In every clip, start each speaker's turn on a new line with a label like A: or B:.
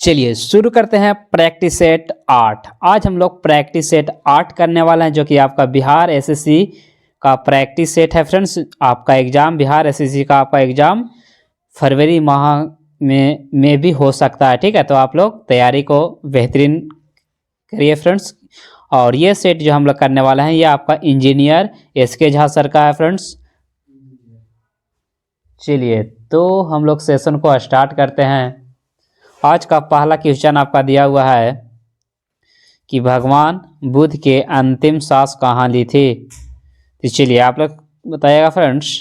A: चलिए शुरू करते हैं प्रैक्टिस सेट 8। आज हम लोग प्रैक्टिस सेट 8 करने वाले हैं, जो कि आपका बिहार एसएससी का प्रैक्टिस सेट है फ्रेंड्स। आपका एग्ज़ाम बिहार एसएससी का आपका एग्ज़ाम फरवरी माह में भी हो सकता है, ठीक है। तो आप लोग तैयारी को बेहतरीन करिए फ्रेंड्स। और ये सेट जो हम लोग करने वाले हैं, ये आपका इंजीनियर एसके झा सर का है फ्रेंड्स। चलिए तो हम लोग सेशन को स्टार्ट करते हैं। आज का पहला क्वेश्चन आपका दिया हुआ है कि भगवान बुद्ध के अंतिम सांस कहाँ ली थी। तो चलिए आप लोग बताइएगा फ्रेंड्स।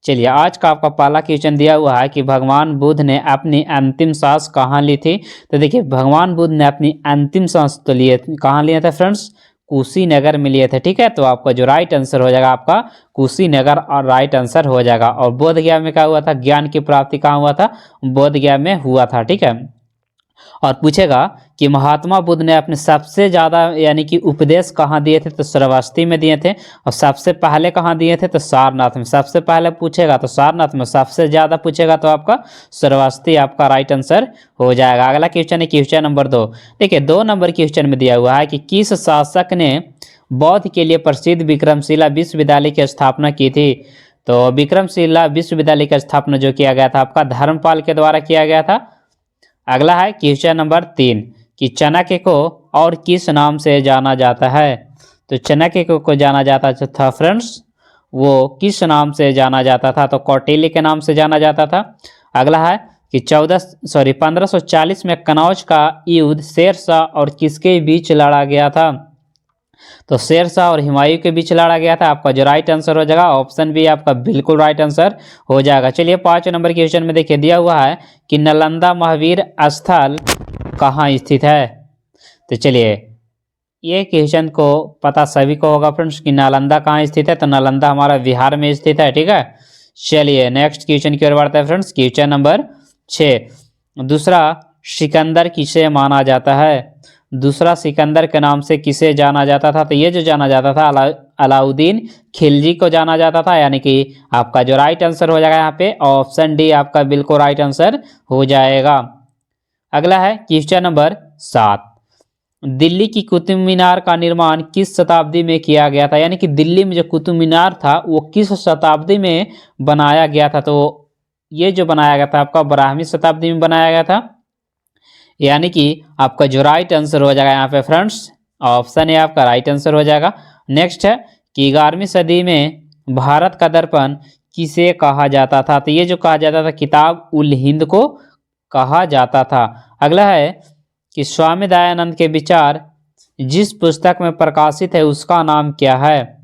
A: चलिए आज का आपका पहला क्वेश्चन दिया हुआ है कि भगवान बुद्ध ने अपनी अंतिम सांस कहाँ ली थी। तो देखिए भगवान बुद्ध ने अपनी अंतिम सांस तो लिए कहाँ लिए थे फ्रेंड्स, कुशीनगर में लिए थे, ठीक है। तो आपका जो राइट आंसर हो जाएगा आपका कुशीनगर और राइट आंसर हो जाएगा। और बोध गया में क्या हुआ था, ज्ञान की प्राप्ति कहाँ हुआ था, बोध गया में हुआ था, ठीक है। और पूछेगा कि महात्मा बुद्ध ने अपने सबसे ज़्यादा यानी कि उपदेश कहाँ दिए थे, तो श्रावस्ती में दिए थे। और सबसे पहले कहाँ दिए थे, तो सारनाथ में। सबसे पहले पूछेगा तो सारनाथ में, सबसे ज़्यादा पूछेगा तो आपका श्रावस्ती आपका राइट आंसर हो जाएगा। अगला क्वेश्चन है क्वेश्चन नंबर 2। देखिए 2 नंबर क्वेश्चन में दिया हुआ है कि किस शासक ने बौद्ध के लिए प्रसिद्ध विक्रमशिला विश्वविद्यालय की स्थापना की थी। तो विक्रमशिला विश्वविद्यालय की स्थापना जो किया गया था आपका धर्मपाल के द्वारा किया गया था। अगला है क्वेश्चन नंबर 3 कि चाणक्य को और किस नाम से जाना जाता है। तो चाणक्य को जाना जाता था फ्रेंड्स, वो किस नाम से जाना जाता था, तो कौटिल्य के नाम से जाना जाता था। अगला है कि 1540 में कनौज का युद्ध शेरशाह और किसके बीच लड़ा गया था। तो शेरशाह और हुमायूं के बीच लड़ा गया था। आपका जो राइट आंसर हो जाएगा ऑप्शन बी आपका बिल्कुल राइट आंसर हो जाएगा। चलिए 5 नंबर क्वेश्चन में देखिए दिया हुआ है कि नालंदा महावीर स्थल कहाँ स्थित है। तो चलिए ये क्वेश्चन को पता सभी को होगा फ्रेंड्स कि नालंदा कहाँ स्थित है। तो नालंदा हमारा बिहार में स्थित है, ठीक है। चलिए नेक्स्ट क्वेश्चन की ओर बढ़ते हैं फ्रेंड्स। क्वेश्चन नंबर 6, दूसरा सिकंदर किसे माना जाता है। दूसरा सिकंदर के नाम से किसे जाना जाता था। तो ये जो जाना जाता था अलाउद्दीन खिलजी को जाना जाता था, यानी कि आपका जो राइट आंसर हो जाएगा यहाँ पे ऑप्शन डी आपका बिल्कुल राइट आंसर हो जाएगा। अगला है क्वेश्चन नंबर 7, दिल्ली की कुतुब मीनार का निर्माण किस शताब्दी में किया गया था। यानी कि दिल्ली में जो कुतुब मीनार था वो किस शताब्दी में बनाया गया था। तो ये जो बनाया गया था आपका 12वीं शताब्दी में बनाया गया था, यानी कि आपका जो राइट आंसर हो जाएगा यहाँ पे फ्रेंड्स ऑप्शन ए आपका राइट आंसर हो जाएगा। नेक्स्ट है कि 11वीं सदी में भारत का दर्पण किसे कहा जाता था। तो ये जो कहा जाता था किताब उल हिंद को कहा जाता था। अगला है कि स्वामी दयानंद के विचार जिस पुस्तक में प्रकाशित है उसका नाम क्या है।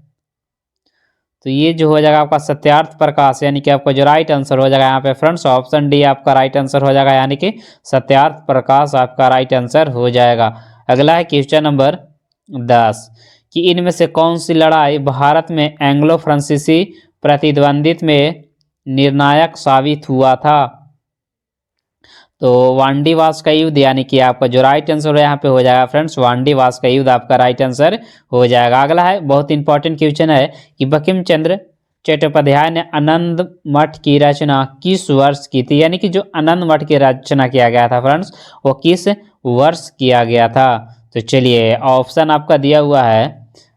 A: तो ये जो हो जाएगा आपका सत्यार्थ प्रकाश, यानी कि आपका जो राइट आंसर हो जाएगा यहाँ पे फ्रेंड्स ऑप्शन डी आपका राइट आंसर हो जाएगा, यानी कि सत्यार्थ प्रकाश आपका राइट आंसर हो जाएगा। अगला है क्वेश्चन नंबर 10 कि इनमें से कौन सी लड़ाई भारत में एंग्लो फ्रांसीसी प्रतिद्वंदित्व में निर्णायक साबित हुआ था। तो वांडीवास का युद्ध, यानी कि आपका जो राइट आंसर यहाँ पे हो जाएगा फ्रेंड्स वांडीवास का युद्ध आपका राइट आंसर हो जाएगा। अगला है बहुत इंपॉर्टेंट क्वेश्चन है कि बंकिम चंद्र चट्टोपाध्याय ने आनंद मठ की रचना किस वर्ष की थी। यानी कि जो आनंद मठ की रचना किया गया था फ्रेंड्स वो किस वर्ष किया गया था। तो चलिए ऑप्शन आपका दिया हुआ है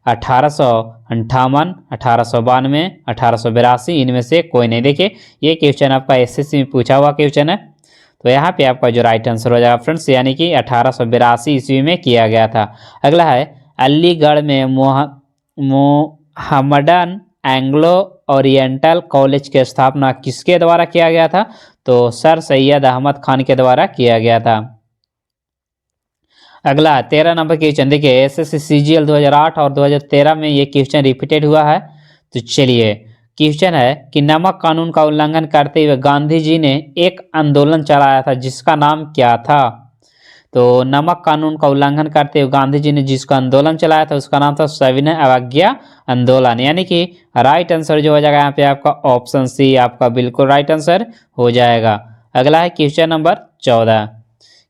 A: 1858, 1892, 1882, इनमें से कोई नहीं। देखिए ये क्वेश्चन आपका एसएससी में पूछा हुआ क्वेश्चन है, तो यहाँ पे आपका जो राइट आंसर हो जाएगा फ्रेंड्स यानी कि 1882 ईस्वी में किया गया था। अगला है अलीगढ़ में मोहम्मडन एंग्लो ओरिएंटल कॉलेज की स्थापना किसके द्वारा किया गया था। तो सर सैयद अहमद खान के द्वारा किया गया था। अगला 13 नंबर क्वेश्चन देखिए एसएससी सीजीएल 2008 और 2013 में ये क्वेश्चन रिपीटेड हुआ है। तो चलिए क्वेश्चन है कि नमक कानून का उल्लंघन करते हुए गांधी जी ने एक आंदोलन चलाया था जिसका नाम क्या था। तो नमक कानून का उल्लंघन करते हुए गांधी जी ने जिसका आंदोलन चलाया था उसका नाम था सविनय अवज्ञा आंदोलन, यानी कि राइट आंसर जो हो जाएगा यहाँ पे आपका ऑप्शन सी आपका बिल्कुल राइट आंसर हो जाएगा। अगला है क्वेश्चन नंबर 14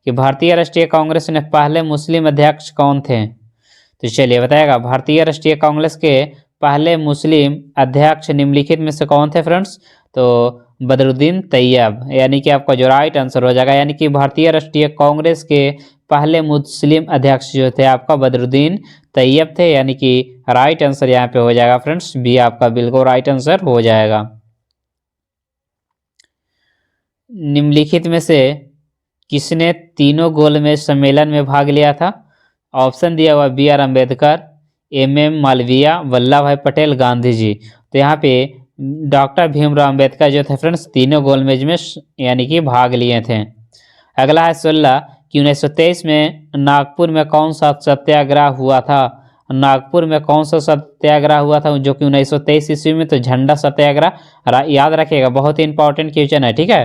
A: कि भारतीय राष्ट्रीय कांग्रेस में पहले मुस्लिम अध्यक्ष कौन थे। तो चलिए बताएगा भारतीय राष्ट्रीय कांग्रेस के पहले मुस्लिम अध्यक्ष निम्नलिखित में से कौन थे फ्रेंड्स। तो बदरुद्दीन तैयब, यानी कि आपका जो राइट आंसर हो जाएगा, यानी कि भारतीय राष्ट्रीय कांग्रेस के पहले मुस्लिम अध्यक्ष जो थे आपका बदरुद्दीन तैयब थे, यानी कि राइट आंसर यहाँ पे हो जाएगा फ्रेंड्स बी आपका बिल्कुल राइट आंसर हो जाएगा। निम्नलिखित में से किसने तीनों गोलमेज सम्मेलन में भाग लिया था? ऑप्शन दिया हुआ B R Ambedkar, M M Malviya, Vallabh Bhai Patel, Gandhi ji. तो यहाँ पे डॉक्टर भीमराव अम्बेडकर जो थे फ्रेंड्स तीनों गोलमेज में यानी कि भाग लिए थे। अगला है 16 कि 1923 में नागपुर में कौन सा सत्याग्रह हुआ था? नागपुर में कौन सा सत्याग्रह हुआ था जो कि 1923 ईस्वी में? तो झंडा सत्याग्रह। याद रखिएगा, बहुत ही इंपॉर्टेंट क्वेश्चन है, ठीक है,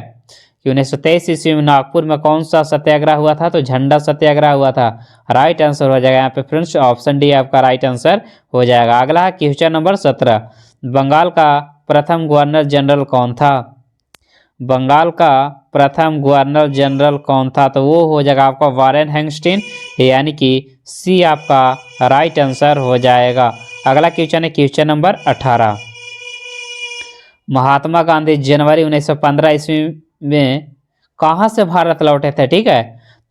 A: कि 1923 ईस्वी में नागपुर में कौन सा सत्याग्रह हुआ था? तो झंडा सत्याग्रह हुआ था। राइट आंसर हो जाएगा यहाँ पे फ्रेंड्स ऑप्शन डी आपका राइट आंसर हो जाएगा। अगला है क्वेश्चन नंबर 17, बंगाल का प्रथम गवर्नर जनरल कौन था? बंगाल का प्रथम गवर्नर जनरल कौन था? तो वो हो जाएगा आपका वारेन हेस्टिंग्स, यानी कि सी आपका राइट आंसर हो जाएगा। अगला क्वेश्चन है क्वेश्चन नंबर 18, महात्मा गांधी जनवरी 1915 ईस्वी में कहाँ से भारत लौटे थे? ठीक है,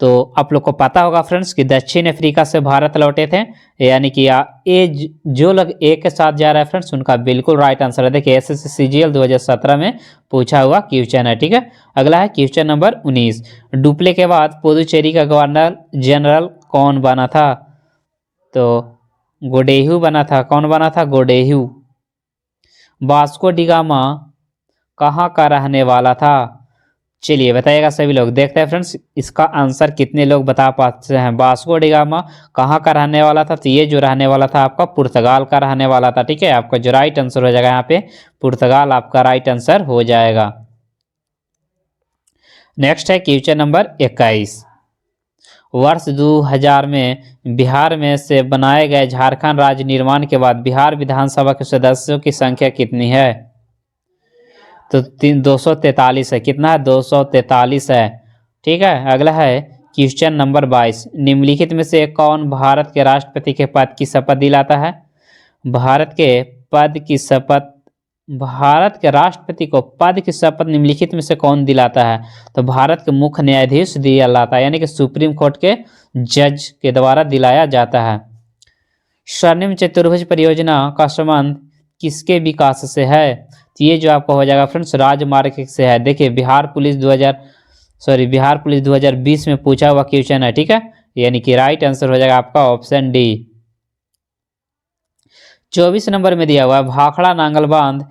A: तो आप लोग को पता होगा फ्रेंड्स कि दक्षिण अफ्रीका से भारत लौटे थे, यानी कि ये जो लोग एक के साथ जा रहे हैं फ्रेंड्स उनका बिल्कुल राइट आंसर है। देखिए एसएससी सीजीएल 2017 में पूछा हुआ क्वेश्चन है, ठीक है। अगला है क्वेश्चन नंबर 19, डुप्ले के बाद पुदुचेरी का गवर्नर जनरल कौन बना था? तो गोडेहू बना था। कौन बना था? गोडेहू। वास्को डिगामा कहाँ का रहने वाला था? चलिए बताइएगा सभी लोग, देखते हैं फ्रेंड्स इसका आंसर कितने लोग बता पाते हैं। वास्को डिगामा कहाँ का रहने वाला था? तो ये जो रहने वाला था आपका पुर्तगाल का रहने वाला था, ठीक है। आपका जो राइट आंसर हो जाएगा यहाँ पे पुर्तगाल आपका राइट आंसर हो जाएगा। नेक्स्ट है क्वेश्चन नंबर 21, वर्ष 2000 में बिहार में से बनाए गए झारखंड राज्य निर्माण के बाद बिहार विधानसभा के सदस्यों की संख्या कितनी है? तो 243 है। कितना है? 243 है, ठीक है। अगला है क्वेश्चन नंबर 22, निम्नलिखित में से कौन भारत के राष्ट्रपति के पद की शपथ दिलाता है? भारत के पद की शपथ, भारत के राष्ट्रपति को पद की शपथ निम्नलिखित में से कौन दिलाता है? तो भारत के मुख्य न्यायाधीश दिलाता है, यानी कि सुप्रीम कोर्ट के जज के द्वारा दिलाया जाता है। स्वर्णिम चतुर्भुज परियोजना का संबंध किसके विकास से है? तो ये जो आपका हो जाएगा फ्रेंड्स राजमार्ग से है। देखिए बिहार पुलिस 2020 में पूछा हुआ क्वेश्चन है, ठीक है, यानी कि राइट आंसर हो जाएगा आपका ऑप्शन डी। 24 नंबर में दिया हुआ है भाखड़ा नांगल बांध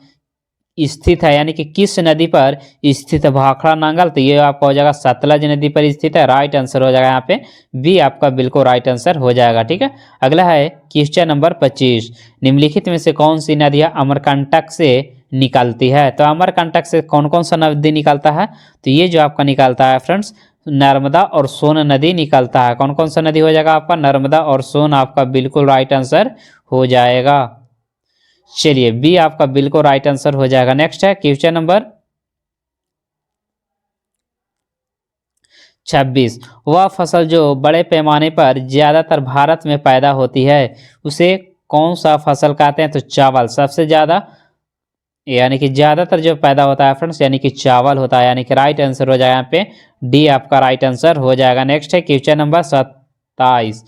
A: स्थित है, यानी कि किस नदी पर स्थित है भाखड़ा नांगल? तो ये आपका हो जाएगा सतलज नदी पर स्थित है। राइट आंसर हो जाएगा यहाँ पे बी आपका बिल्कुल राइट आंसर हो जाएगा, ठीक है। अगला है क्वेश्चन नंबर 25, निम्नलिखित में से कौन सी नदियाँ अमरकंटक से निकलती है? तो अमरकंटक से कौन कौन सा नदी निकलता है? तो ये जो आपका निकलता है फ्रेंड्स नर्मदा और सोन नदी निकलता है। कौन कौन सा नदी हो जाएगा आपका? नर्मदा और सोन आपका बिल्कुल राइट आंसर हो जाएगा। चलिए बी आपका बिल्कुल राइट आंसर हो जाएगा। नेक्स्ट है क्वेश्चन नंबर 26, वह फसल जो बड़े पैमाने पर ज्यादातर भारत में पैदा होती है उसे कौन सा फसल कहते हैं? तो चावल। सबसे ज्यादा यानी कि ज्यादातर जो पैदा होता है फ्रेंड्स यानी कि चावल होता है, यानी कि राइट आंसर हो जाएगा यहाँ पे डी आपका राइट आंसर हो जाएगा। नेक्स्ट है क्वेश्चन नंबर 27,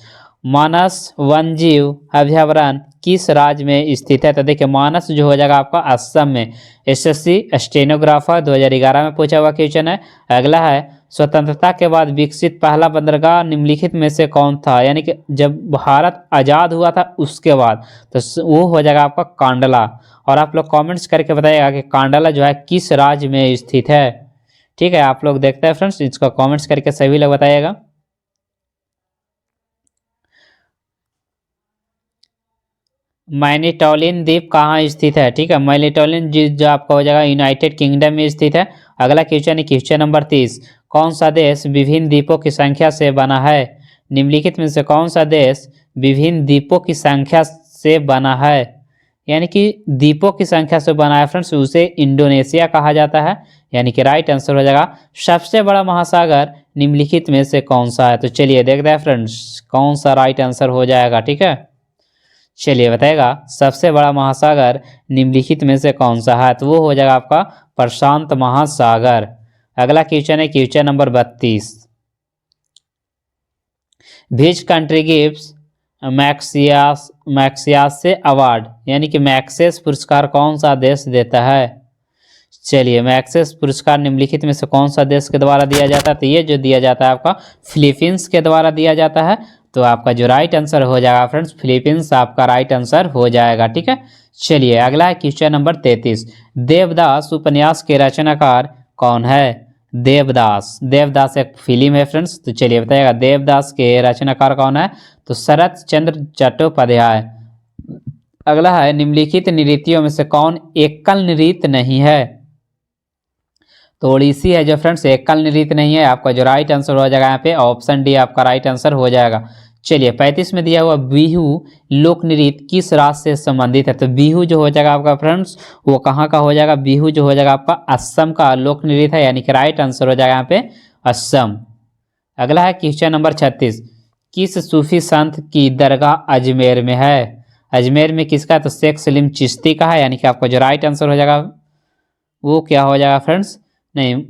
A: मानस वन्यजीव अभयारण्य किस राज्य में स्थित है? तो देखिए मानस जो हो जाएगा आपका असम में। एसएससी स्टेनोग्राफर 2011 में पूछा हुआ क्वेश्चन है। अगला है स्वतंत्रता के बाद विकसित पहला बंदरगाह निम्नलिखित में से कौन था? यानी कि जब भारत आज़ाद हुआ था उसके बाद, तो वो हो जाएगा आपका कांडला। और आप लोग कमेंट्स करके बताइएगा कि कांडला जो है किस राज्य में स्थित है, ठीक है। आप लोग देखते हैं फ्रेंड्स इसको कमेंट्स करके सभी लोग बताइएगा। मैनिटोलिन द्वीप कहाँ स्थित है? ठीक है, मैनिटोलिन द्वीप जो आपका हो जाएगा यूनाइटेड किंगडम में स्थित है। अगला क्वेश्चन है क्वेश्चन नंबर 30, कौन सा देश विभिन्न द्वीपों की संख्या से बना है? निम्नलिखित में से कौन सा देश विभिन्न द्वीपों की संख्या से बना है? यानी कि द्वीपों की संख्या से बना है फ्रेंड्स, उसे इंडोनेशिया कहा जाता है, यानी कि राइट आंसर हो जाएगा। सबसे बड़ा महासागर निम्नलिखित में से कौन सा है? तो चलिए देखते हैं फ्रेंड्स कौन सा राइट आंसर हो जाएगा, ठीक है। चलिए बताएगा सबसे बड़ा महासागर निम्नलिखित में से कौन सा है, तो वो हो जाएगा आपका प्रशांत महासागर। अगला क्वेश्चन है question number 32। Which country gives मैक्सियास अवार्ड, यानी कि मैक्सेस पुरस्कार कौन सा देश देता है। चलिए मैक्सेस पुरस्कार निम्नलिखित में से कौन सा देश के द्वारा दिया जाता है, तो ये जो दिया जाता है आपका फिलीपींस के द्वारा दिया जाता है। तो आपका जो राइट आंसर हो जाएगा फ्रेंड्स फिलीपींस आपका राइट आंसर हो जाएगा। ठीक है, चलिए अगला है क्वेश्चन नंबर 33। देवदास उपन्यास के रचनाकार कौन है। देवदास, देवदास एक फिल्म है फ्रेंड्स। तो चलिए बताइएगा देवदास के रचनाकार कौन है, तो शरत चंद्र चट्टोपाध्याय। अगला है निम्नलिखित नृत्यों में से कौन एकल नृत्य नहीं है, तो ओडिसी है जो फ्रेंड्स एकल नृत्य नहीं है। आपका जो राइट आंसर हो जाएगा यहाँ पे ऑप्शन डी आपका राइट आंसर हो जाएगा। चलिए 35 में दिया हुआ बिहू लोक नृत्य किस राज्य से संबंधित है, तो बिहू जो हो जाएगा आपका फ्रेंड्स वो कहाँ का हो जाएगा, बिहू जो हो जाएगा आपका असम का लोक नृत्य है, यानी कि राइट आंसर हो जाएगा यहाँ पे असम। अगला है क्वेश्चन नंबर 36। किस सूफी संत की दरगाह अजमेर में है। अजमेर में किसका, तो शेख सलीम चिश्ती का है, यानी कि आपका जो राइट आंसर हो जाएगा वो क्या हो जाएगा फ्रेंड्स, नहीं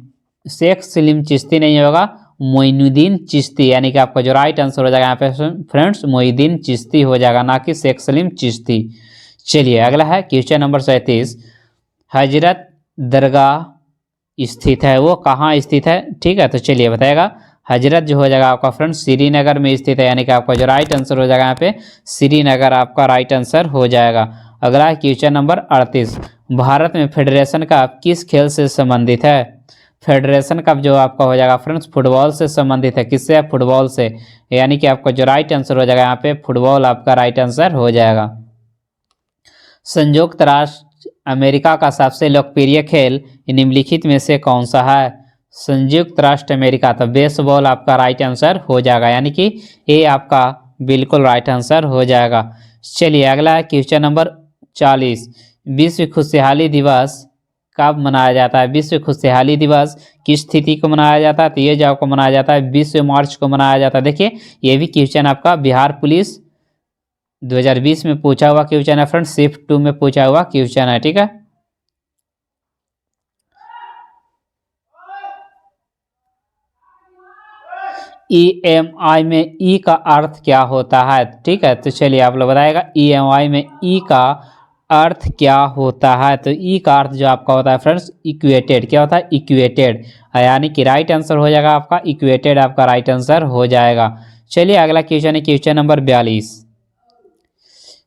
A: शेख सलीम चिश्ती नहीं होगा, मोइनुद्दीन चिश्ती, यानी कि आपका जो राइट आंसर हो जाएगा यहाँ पे फ्रेंड्स मोइनुद्दीन चिश्ती हो जाएगा, ना कि शेख सलीम चिश्ती। चलिए अगला है क्वेश्चन नंबर 37। हजरत दरगाह स्थित है वो कहाँ स्थित है, ठीक है, तो चलिए बताएगा हजरत जो हो जाएगा आपका फ्रेंड्स श्रीनगर में स्थित है, यानी कि आपका जो राइट आंसर हो जाएगा यहाँ पे श्रीनगर आपका राइट आंसर हो जाएगा। अगला है क्वेश्चन नंबर 38। भारत में फेडरेशन कप किस खेल से संबंधित है। फेडरेशन कप जो आपका हो जाएगा फ्रेंड्स फुटबॉल से संबंधित है, किससे, फुटबॉल से, यानी कि आपका जो राइट आंसर हो जाएगा यहाँ पे फुटबॉल आपका राइट आंसर हो जाएगा। संयुक्त राष्ट्र अमेरिका का सबसे लोकप्रिय खेल निम्नलिखित में से कौन सा है। संयुक्त राष्ट्र अमेरिका, तो बेसबॉल आपका राइट आंसर हो जाएगा, यानी कि ये आपका बिल्कुल राइट आंसर हो जाएगा। चलिए अगला है क्वेश्चन नंबर 40। विश्व खुशहाली दिवस कब मनाया जाता है। विश्व खुशहाली दिवस किस तिथि को मनाया जाता है, तो ये जो आपको मनाया जाता है 20 मार्च को मनाया जाता है। देखिए ये भी क्वेश्चन आपका बिहार पुलिस 2020 में पूछा हुआ क्वेश्चन है फ्रेंड्स, शिफ्ट 2 में पूछा हुआ क्वेश्चन है। ठीक है, EMI में ई का अर्थ क्या होता है, ठीक है, तो चलिए आप लोग बताएगा EMI में ई का अर्थ क्या होता है, तो ई का अर्थ जो आपका होता है फ्रेंड्स इक्वेटेड, क्या होता है इक्वेटेड, यानी कि राइट आंसर हो जाएगा आपका इक्वेटेड आपका राइट आंसर हो जाएगा। चलिए अगला क्वेश्चन है क्वेश्चन नंबर 42।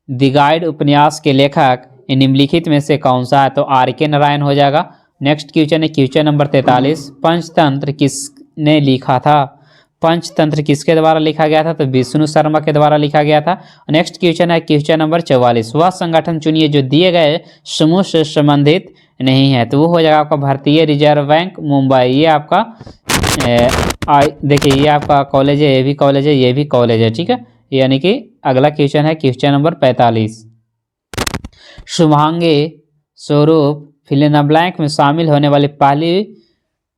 A: द गाइड उपन्यास के लेखक निम्नलिखित में से कौन सा है, तो RK नारायण हो जाएगा। नेक्स्ट क्वेश्चन है क्वेश्चन नंबर 43। पंचतंत्र किसने लिखा था। पंचतंत्र किसके द्वारा लिखा गया था, तो विष्णु शर्मा के द्वारा लिखा गया था। नेक्स्ट क्वेश्चन है क्वेश्चन नंबर 44। वह संगठन चुनिए जो दिए गए समूह से संबंधित नहीं है, तो वो हो जाएगा आपका भारतीय रिजर्व बैंक मुंबई। ये आपका देखिए ये आपका कॉलेज है, ये भी कॉलेज है, ये भी कॉलेज है। ठीक है, यानी कि अगला क्वेश्चन है क्वेश्चन नंबर 45। शुभांगी स्वरूप फिल इन द ब्लैंक में शामिल होने वाली पहली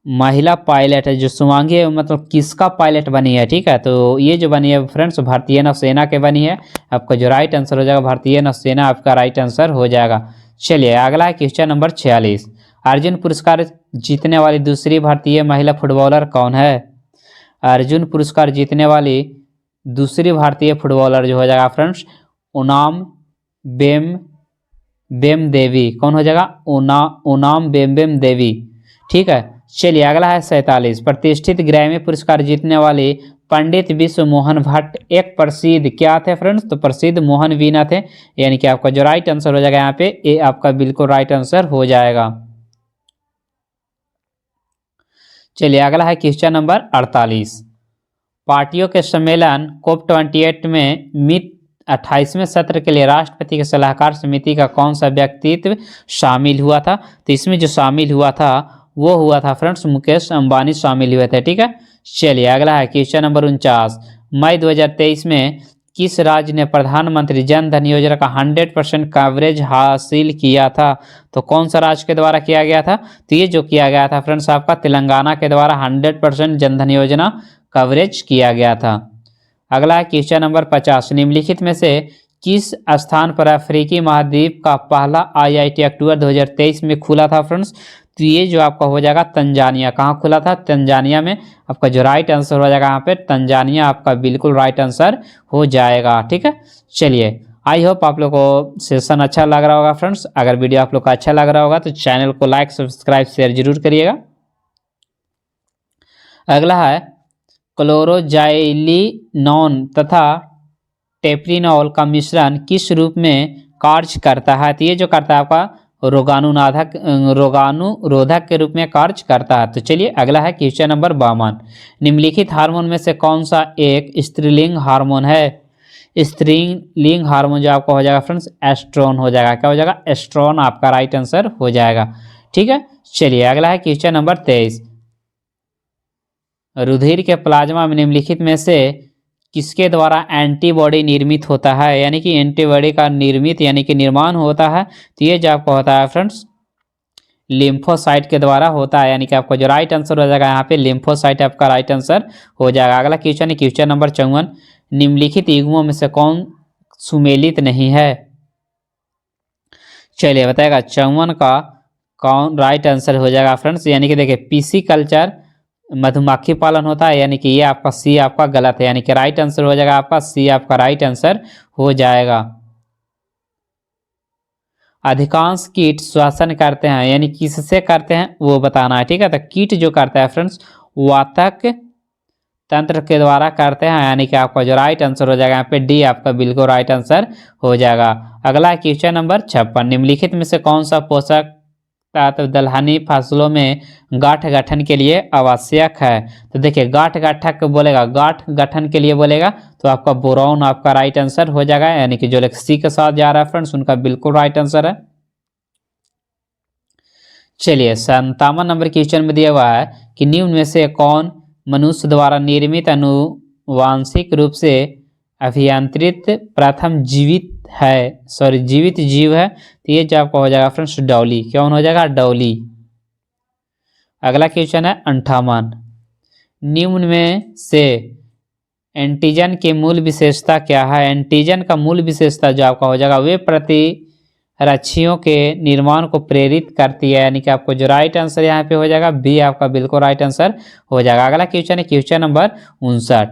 A: महिला पायलट है। जो शुभांगी है मतलब किसका पायलट बनी है, ठीक है, तो ये जो बनी है फ्रेंड्स भारतीय नौसेना के बनी है। आपका जो राइट आंसर हो जाएगा भारतीय नौसेना आपका राइट आंसर हो जाएगा। चलिए अगला है क्वेश्चन नंबर 46। अर्जुन पुरस्कार जीतने वाली दूसरी भारतीय महिला फुटबॉलर कौन है। अर्जुन पुरस्कार जीतने वाली दूसरी भारतीय फुटबॉलर जो हो जाएगा फ्रेंड्स ओनाम बेम देवी, कौन हो जाएगा ओनाम बेम देवी। ठीक है, चलिए अगला है 47। प्रतिष्ठित ग्रैमी पुरस्कार जीतने वाले पंडित विश्व मोहन भट्ट एक प्रसिद्ध क्या थे फ्रेंड्स, तो प्रसिद्ध मोहन वीणा थे, यानी कि आपका जो राइट आंसर हो जाएगा यहाँ पे ये आपका बिल्कुल राइट आंसर हो जाएगा। चलिए अगला है क्वेश्चन नंबर 48। पार्टियों के सम्मेलन COP28 में मित 28वें सत्र के लिए राष्ट्रपति के सलाहकार समिति का कौन सा व्यक्तित्व शामिल हुआ था, तो इसमें जो शामिल हुआ था वो हुआ था फ्रेंड्स मुकेश अंबानी शामिल हुए थे। ठीक है, चलिए अगला है क्वेश्चन नंबर 49। मई 2023 में किस राज्य ने प्रधानमंत्री जन धन योजना का 100% कवरेज हासिल किया था, तो कौन सा राज्य के द्वारा किया गया था, तो ये जो किया गया था फ्रेंड्स आपका तेलंगाना के द्वारा 100% जन धन योजना कवरेज किया गया था। अगला है क्वेश्चन नंबर 50। निम्नलिखित में से किस स्थान पर अफ्रीकी महाद्वीप का पहला IIT अक्टूबर 2023 में खुला था फ्रेंड्स? तो ये जो आपका हो जाएगा तंजानिया। कहाँ खुला था? तंजानिया में। आपका जो राइट आंसर हो जाएगा यहाँ पे तंजानिया आपका बिल्कुल राइट आंसर हो जाएगा। ठीक है, चलिए आई होप आप लोग को सेशन अच्छा लग रहा होगा फ्रेंड्स। अगर वीडियो आप लोग का अच्छा लग रहा होगा तो चैनल को लाइक सब्सक्राइब शेयर जरूर करिएगा। अगला है क्लोरोजाइलिनोन तथा टेप्रिनॉल का मिश्रण किस रूप में कार्य करता है? तो ये जो करता है आपका रोगाणुरोधक के रूप में कार्य करता है। तो चलिए अगला है क्वेश्चन नंबर 52। निम्नलिखित हार्मोन में से कौन सा एक स्त्रीलिंग हार्मोन है? स्त्रीलिंग हार्मोन जो आपका हो जाएगा फ्रेंड्स एस्ट्रोन हो जाएगा। क्या हो जाएगा? एस्ट्रोन आपका राइट आंसर हो जाएगा। ठीक है, चलिए अगला है क्वेश्चन नंबर 23। रुधिर के प्लाज्मा में निम्नलिखित में से किसके द्वारा एंटीबॉडी निर्मित होता है? यानी कि एंटीबॉडी का निर्मित यानी कि निर्माण होता है। तो ये जो आपको होता है फ्रेंड्स लिम्फोसाइट के द्वारा होता है। यानी कि आपको जो राइट आंसर हो जाएगा यहाँ पे लिम्फोसाइट आपका राइट आंसर हो जाएगा। अगला क्वेश्चन है क्वेश्चन नंबर 54। निम्नलिखित युग्मों में से कौन सुमेलित नहीं है? चलिए बताएगा 54 का कौन राइट आंसर हो जाएगा फ्रेंड्स। यानी कि देखिए पीसी कल्चर मधुमक्खी पालन होता है। यानी कि ये आपका सी आपका गलत है। यानी कि राइट आंसर हो जाएगा आपका सी आपका राइट आंसर हो जाएगा। अधिकांश कीट श्वसन करते हैं यानी किससे करते हैं वो बताना है। ठीक है, तो कीट जो करता है फ्रेंड्स वातक तंत्र के द्वारा करते हैं। यानी कि आपका जो राइट आंसर हो जाएगा यहाँ पे डी आपका बिल्कुल राइट आंसर हो जाएगा। अगला क्वेश्चन नंबर 56। निम्नलिखित में से कौन सा पोषक तत्व दलहनी फसलों में गांठ गठन के लिए आवश्यक है? तो देखिए गांठ गठक बोलेगा, गांठ गठन के लिए बोलेगा तो आपका बोरॉन आपका राइट आंसर हो जाएगा। यानी कि जो लोग सी के साथ जा रहा है फ्रेंड्स उनका बिल्कुल राइट आंसर है। चलिए 57 नंबर क्वेश्चन में दिया हुआ है कि निम्न में से कौन मनुष्य द्वारा निर्मित आनुवांशिक रूप से अभियांत्रित प्रथम जीवित जीव है? तो ये जो आपका हो जाएगा फ्रेंड्स डॉली। कौन हो जाएगा? डॉली। अगला क्वेश्चन है 58। निम्न में से एंटीजन की मूल विशेषता क्या है? एंटीजन का मूल विशेषता जो आपका हो जाएगा वे प्रतिरक्षियों के निर्माण को प्रेरित करती है। यानी कि आपको जो राइट आंसर यहाँ पे हो जाएगा बी आपका बिल्कुल राइट आंसर हो जाएगा। अगला क्वेश्चन है क्वेश्चन नंबर 59।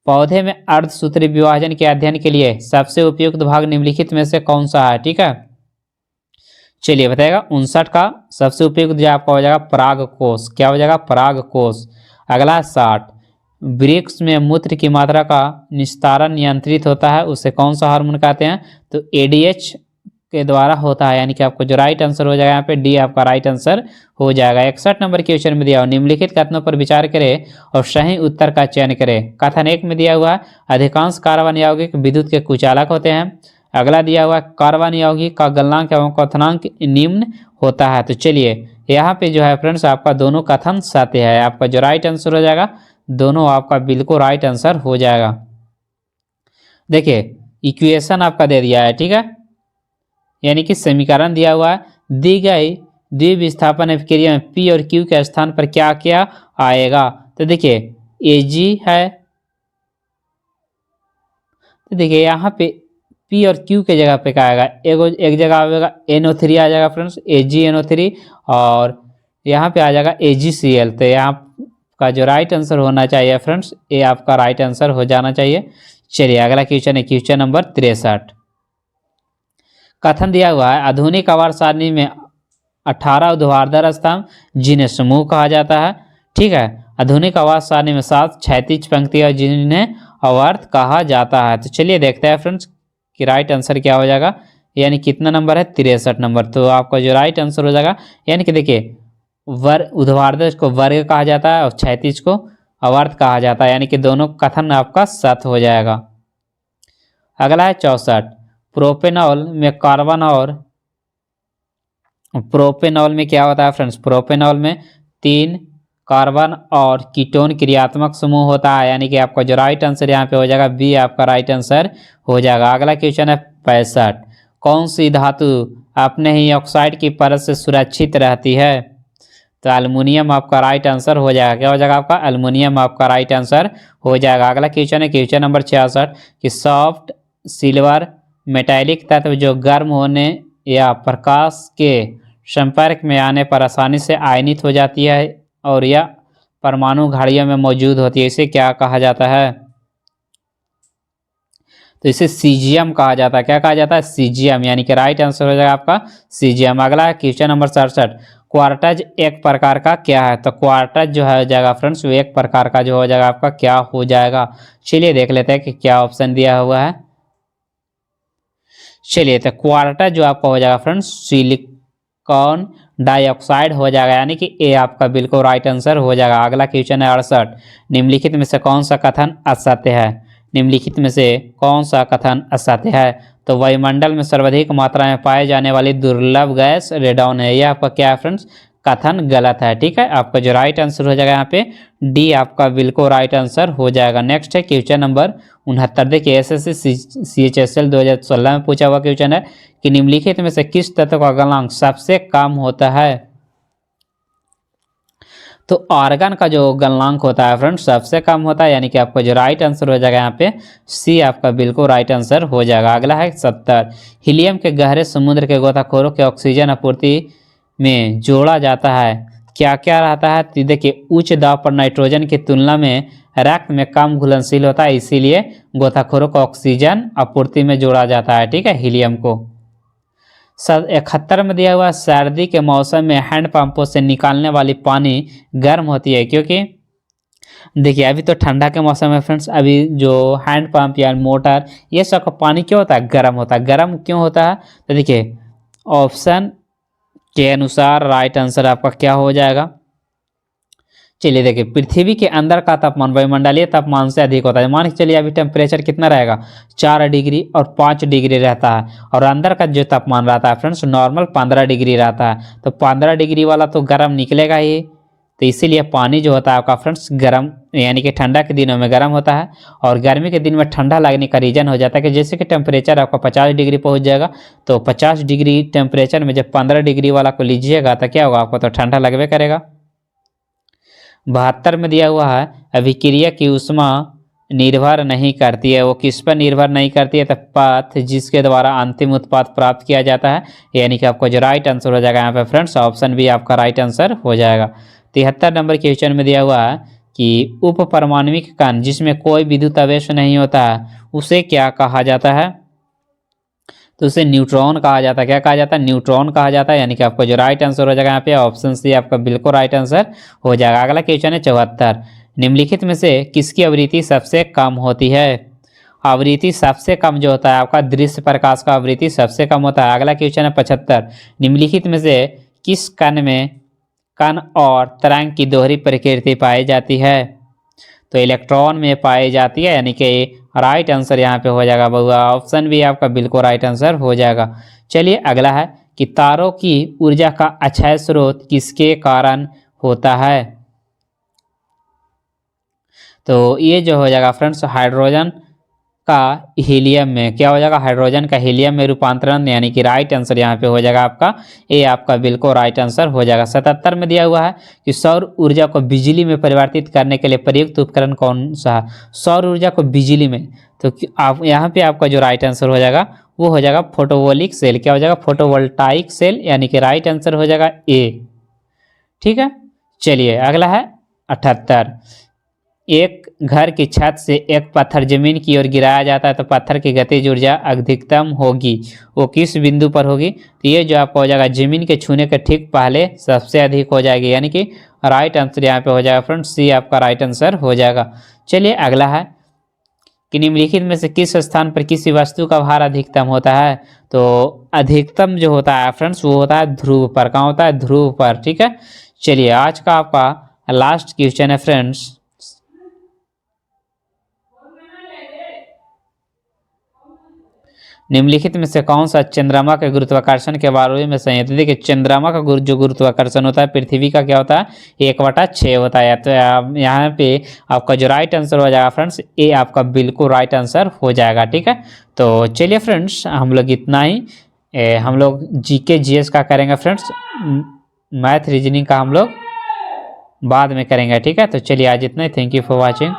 A: पौधे में अर्धसूत्री विभाजन के अध्ययन के लिए सबसे उपयुक्त भाग निम्नलिखित में से कौन सा है? ठीक है, चलिए बताएगा 59 का सबसे उपयुक्त जो आपका हो जाएगा परागकोश। क्या हो जाएगा? परागकोश। अगला 60। वृक्ष में मूत्र की मात्रा का निस्तारण नियंत्रित होता है उसे कौन सा हार्मोन कहते हैं? तो ADH के द्वारा होता है। यानी कि आपको जो राइट आंसर हो जाएगा यहाँ पे डी आपका राइट आंसर हो जाएगा। 61 नंबर क्वेश्चन में दिया हुआ निम्नलिखित कथनों पर विचार करें और सही उत्तर का चयन करें। कथन 1 में दिया हुआ अधिकांश कार्बन यौगिक विद्युत के कुचालक होते हैं। अगला दिया हुआ कार्बन यौगिक का गलनांक एवं क्वथनांक निम्न होता है। तो चलिए यहाँ पे जो है फ्रेंड्स आपका दोनों कथन सत्य है। आपका जो राइट आंसर हो जाएगा दोनों आपका बिल्कुल राइट आंसर हो जाएगा। देखिए इक्वेशन आपका दे दिया है। ठीक है, यानी कि समीकरण दिया हुआ है। दी गई द्विविस्थापन अभिक्रिया में पी और क्यू के स्थान पर क्या क्या आएगा? तो देखिए Ag है। तो देखिए यहाँ पे पी और क्यू के जगह पे क्या आएगा? एक जगह आएगा NO3 आ जाएगा फ्रेंड्स AgNO3 और यहाँ पे आ जाएगा AgCl। तो यहाँ का जो राइट आंसर होना चाहिए फ्रेंड्स ये आपका राइट आंसर हो जाना चाहिए। चलिए अगला क्वेश्चन है क्वेश्चन नंबर 63। कथन दिया हुआ है आधुनिक आवर्त सारणी में 18 ऊर्ध्वाधर स्तंभ जिन्हें समूह कहा जाता है। ठीक है, आधुनिक आवर्त सारणी में 7 क्षैतिज पंक्तियां जिन्हें आवर्त कहा जाता है। तो चलिए देखते हैं फ्रेंड्स कि राइट आंसर क्या हो जाएगा। यानी कितना नंबर है? 63 नंबर। तो आपका जो राइट आंसर हो जाएगा यानी कि देखिए ऊर्ध्वाधर को वर्ग कहा जाता है और क्षैतिज को आवर्त कहा जाता है। यानी कि दोनों कथन आपका सत्य हो जाएगा। अगला है 64। प्रोपेनॉल में कार्बन और प्रोपेनॉल में क्या होता है फ्रेंड्स? प्रोपेनॉल में 3 कार्बन और कीटोन क्रियात्मक समूह होता है। यानी कि आपका जो राइट आंसर यहाँ पे हो जाएगा बी आपका राइट आंसर हो जाएगा। अगला क्वेश्चन है 65। कौन सी धातु अपने ही ऑक्साइड की परत से सुरक्षित रहती है? तो एल्युमिनियम आपका राइट आंसर हो जाएगा। क्या हो जाएगा आपका? एल्युमिनियम आपका राइट आंसर हो जाएगा। अगला क्वेश्चन है क्वेश्चन नंबर 66 कि सॉफ्ट सिल्वर मेटालिक तत्व जो गर्म होने या प्रकाश के संपर्क में आने पर आसानी से आयनित हो जाती है और यह परमाणु घड़ियों में मौजूद होती है, इसे क्या कहा जाता है? तो इसे सीजियम कहा जाता है। क्या कहा जाता है? सीजियम, यानी कि राइट आंसर हो जाएगा आपका सीजियम। अगला है क्वेश्चन नंबर 67, क्वार्टज एक प्रकार का क्या है? तो क्वार्टज जो है हो जाएगा फ्रेंड्स वो एक प्रकार का जो हो जाएगा आपका क्या हो जाएगा? चलिए देख लेते हैं कि क्या ऑप्शन दिया हुआ है। चलिए तो क्वार्टज जो आपका हो जाएगा फ्रेंड्स सिलिकॉन डाइऑक्साइड हो जाएगा, यानी कि ए आपका बिल्कुल राइट आंसर हो जाएगा। अगला क्वेश्चन है 68, निम्नलिखित में से कौन सा कथन असत्य है? निम्नलिखित में से कौन सा कथन असत्य है? तो वायुमंडल में सर्वाधिक मात्रा में पाए जाने वाली दुर्लभ गैस रेडॉन है, यह आपका क्या है फ्रेंड्स? कथन गलत है। ठीक है, आपका जो राइट आंसर हो जाएगा यहाँ पे डी आपका बिल्कुल राइट आंसर हो जाएगा। नेक्स्ट है क्वेश्चन नंबर 69, देखिए एसएससी CHSL 2016 में पूछा हुआ क्वेश्चन है कि निम्नलिखित में से किस तत्व का गलनांक सबसे कम होता है? तो आर्गन का जो गलनांक होता है फ्रेंड्स सबसे कम होता है, यानी कि आपका जो राइट आंसर हो जाएगा यहाँ पे सी आपका बिल्कुल राइट आंसर हो जाएगा। अगला है 70, हीलियम के गहरे समुद्र के गोताखोरों के ऑक्सीजन आपूर्ति में जोड़ा जाता है क्या क्या रहता है? तो देखिए उच्च दाब पर नाइट्रोजन की तुलना में रक्त में कम घुलनशील होता है, इसीलिए गोताखोरों को ऑक्सीजन आपूर्ति में जोड़ा जाता है। ठीक है, हीलियम को। 71 में दिया हुआ, सर्दी के मौसम में हैंडपंपों से निकालने वाली पानी गर्म होती है क्योंकि देखिए अभी तो ठंडा के मौसम है फ्रेंड्स, अभी जो हैंडपंप या मोटर ये सब का पानी क्यों होता है? गर्म होता है। गर्म क्यों होता है? तो देखिए ऑप्शन के अनुसार राइट आंसर आपका क्या हो जाएगा? चलिए देखिए पृथ्वी के अंदर का तापमान वायुमंडलीय तापमान से अधिक होता है। मान के चलिए अभी टेम्परेचर कितना रहेगा? 4 डिग्री और 5 डिग्री रहता है, और अंदर का जो तापमान रहता है फ्रेंड्स नॉर्मल 15 डिग्री रहता है। तो 15 डिग्री वाला तो गर्म निकलेगा ही, तो इसीलिए पानी जो होता है आपका फ्रेंड्स गर्म, यानी कि ठंडा के दिनों में गर्म होता है, और गर्मी के दिन में ठंडा लगने का रीजन हो जाता है कि जैसे कि टेम्परेचर आपका 50 डिग्री पहुंच जाएगा, तो 50 डिग्री टेम्परेचर में जब 15 डिग्री वाला को लीजिएगा तो क्या होगा? आपको तो ठंडा लगवे करेगा। 72 में दिया हुआ है, अभिक्रिया की ऊष्मा निर्भर नहीं करती है, वो किस पर निर्भर नहीं करती है? तो पथ जिसके द्वारा अंतिम उत्पाद प्राप्त किया जाता है, यानी कि आपको जो राइट आंसर हो जाएगा यहाँ पे फ्रेंड्स ऑप्शन बी आपका राइट आंसर हो जाएगा। 73 नंबर क्वेश्चन में दिया हुआ है कि उप परमाणविक कण जिसमें कोई विद्युत आवेश नहीं होता है उसे क्या कहा जाता है? तो उसे न्यूट्रॉन कहा जाता है। क्या कहा जाता है? न्यूट्रॉन कहा जाता है, यानी कि आपको जो राइट आंसर हो जाएगा यहाँ पे ऑप्शन सी आपका बिल्कुल राइट आंसर हो जाएगा। अगला क्वेश्चन है 74, निम्नलिखित में से किसकी आवृत्ति सबसे कम होती है? आवृत्ति सबसे कम जो होता है आपका दृश्य प्रकाश का आवृत्ति सबसे कम होता है। अगला क्वेश्चन है 75, निम्नलिखित में से किस कण में कण और तरंग की दोहरी प्रकृति पाई जाती है? तो इलेक्ट्रॉन में पाई जाती है, यानी कि राइट आंसर यहाँ पे हो जाएगा बहुआ ऑप्शन भी आपका बिल्कुल राइट आंसर हो जाएगा। चलिए अगला है कि तारों की ऊर्जा का अक्षय स्रोत किसके कारण होता है? तो ये जो हो जाएगा फ्रेंड्स हाइड्रोजन का हीलियम में, क्या हो जाएगा? हाइड्रोजन का हीलियम में रूपांतरण, यानी कि राइट आंसर यहाँ पे हो जाएगा आपका ए आपका बिल्कुल राइट आंसर हो जाएगा। 77 में दिया हुआ है कि सौर ऊर्जा को बिजली में परिवर्तित करने के लिए प्रयुक्त उपकरण कौन सा है? सौर ऊर्जा को बिजली में, तो आप यहाँ पे आपका जो राइट आंसर हो जाएगा वो हो जाएगा फोटोवोल्टिक सेल। क्या हो जाएगा? फोटोवोल्टाइक सेल, यानी कि राइट आंसर हो जाएगा ए। ठीक है, चलिए अगला है 78, एक घर की छत से एक पत्थर जमीन की ओर गिराया जाता है तो पत्थर की गतिज ऊर्जा अधिकतम होगी, वो किस बिंदु पर होगी? तो ये जो आपको हो जाएगा जमीन के छूने के ठीक पहले सबसे अधिक हो जाएगी, यानी कि राइट आंसर यहाँ पे हो जाएगा फ्रेंड्स सी आपका राइट आंसर हो जाएगा। चलिए अगला है कि निम्नलिखित में से किस स्थान पर किसी वस्तु का भार अधिकतम होता है? तो अधिकतम जो होता है फ्रेंड्स वो होता है ध्रुव पर। कहाँ होता है? ध्रुव पर। ठीक है, चलिए आज का आपका लास्ट क्वेश्चन है फ्रेंड्स, निम्नलिखित में से कौन सा चंद्रमा के गुरुत्वाकर्षण के बारे में सही है? तो देखिए चंद्रमा का जो गुरुत्वाकर्षण होता है पृथ्वी का क्या होता है? 1/6 होता है। तो यहाँ पे आपका जो राइट आंसर हो जाएगा फ्रेंड्स ए आपका बिल्कुल राइट आंसर हो जाएगा। ठीक है, तो चलिए फ्रेंड्स हम लोग इतना ही, हम लोग जीके जीएस का करेंगे फ्रेंड्स, मैथ रीजनिंग का हम लोग बाद में करेंगे। ठीक है, तो चलिए आज इतना ही, थैंक यू फॉर वॉचिंग।